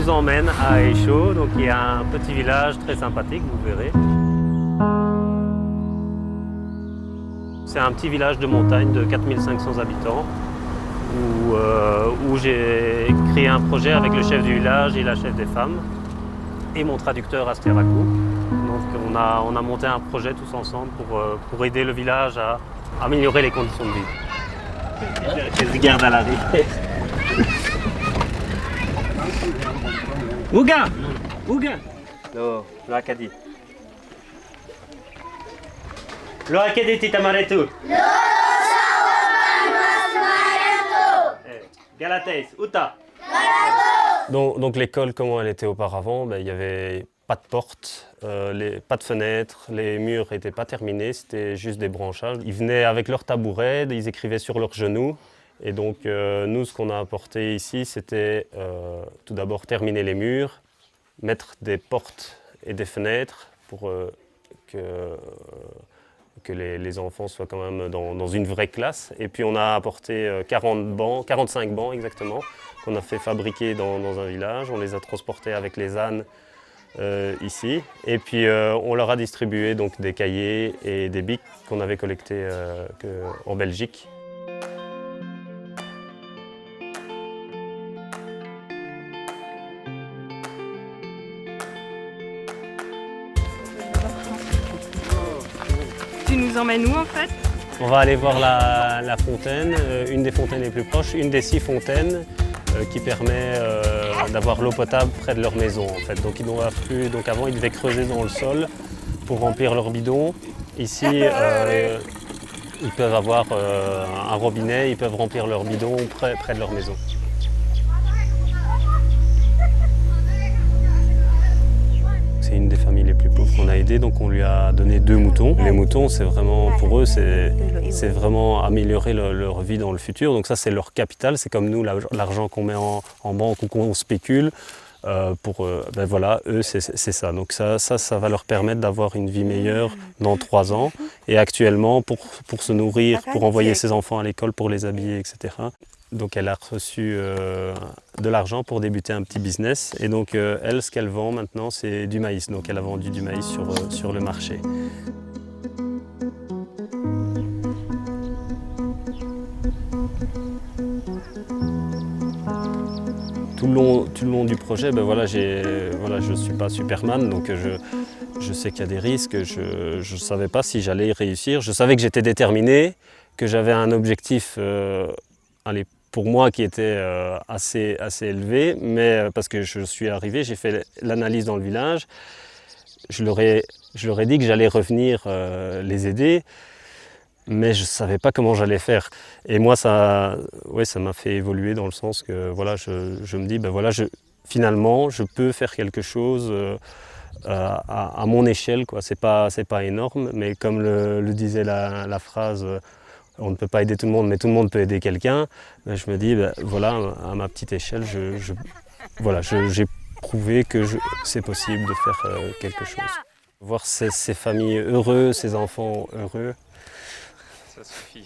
vous emmène à Aisho, donc il y a un petit village très sympathique, vous verrez. C'est un petit village de montagne de 4500 habitants où j'ai créé un projet avec le chef du village et la chef des femmes et mon traducteur Asteraku. Donc on a monté un projet tous ensemble pour aider le village à améliorer les conditions de vie. Je regarde à l'arrivée. Uga! Uga! Lo akadi. Lo akadi titamaretu. Galateis, Uta. Donc l'école, comment elle était auparavant, il n'y avait pas de porte, pas de fenêtres, les murs n'étaient pas terminés, c'était juste des branchages. Ils venaient avec leurs tabourets, ils écrivaient sur leurs genoux. Et donc nous, ce qu'on a apporté ici, c'était tout d'abord terminer les murs, mettre des portes et des fenêtres pour que les enfants soient quand même dans une vraie classe. Et puis on a apporté 45 bancs exactement, qu'on a fait fabriquer dans un village. On les a transportés avec les ânes ici. Et puis on leur a distribué donc des cahiers et des bics qu'on avait collectés en Belgique. Tu nous emmènes où en fait? On va aller voir la fontaine, une des fontaines les plus proches, une des 6 fontaines qui permet d'avoir l'eau potable près de leur maison en fait. Donc ils n'ont plus. Donc avant ils devaient creuser dans le sol pour remplir leur bidon. Ici ils peuvent avoir un robinet, ils peuvent remplir leur bidon près de leur maison. C'est une des familles les plus pauvres qu'on a aidées, donc on lui a donné 2 moutons. Les moutons, c'est vraiment, pour eux, c'est vraiment améliorer leur vie dans le futur. Donc ça, c'est leur capital, c'est comme nous, l'argent qu'on met en banque ou qu'on spécule. Voilà, eux, c'est ça. Donc ça va leur permettre d'avoir une vie meilleure dans 3 ans. Et actuellement, pour se nourrir, pour envoyer ses enfants à l'école, pour les habiller, etc. Donc elle a reçu de l'argent pour débuter un petit business. Et donc elle, ce qu'elle vend maintenant, c'est du maïs. Donc elle a vendu du maïs sur le marché. Tout le long du projet, je ne suis pas Superman, donc je sais qu'il y a des risques. Je ne savais pas si j'allais y réussir. Je savais que j'étais déterminé, que j'avais un objectif pour moi qui était assez élevé, mais parce que je suis arrivé, j'ai fait l'analyse dans le village. Je leur ai dit que j'allais revenir les aider, mais je ne savais pas comment j'allais faire. Et moi, ça m'a fait évoluer dans le sens que je me dis, finalement, je peux faire quelque chose à mon échelle, quoi. C'est pas énorme, mais comme le disait la phrase, on ne peut pas aider tout le monde, mais tout le monde peut aider quelqu'un. Je me dis, à ma petite échelle, j'ai prouvé que c'est possible de faire quelque chose. Voir ces familles heureuses, ces enfants heureux, ça suffit.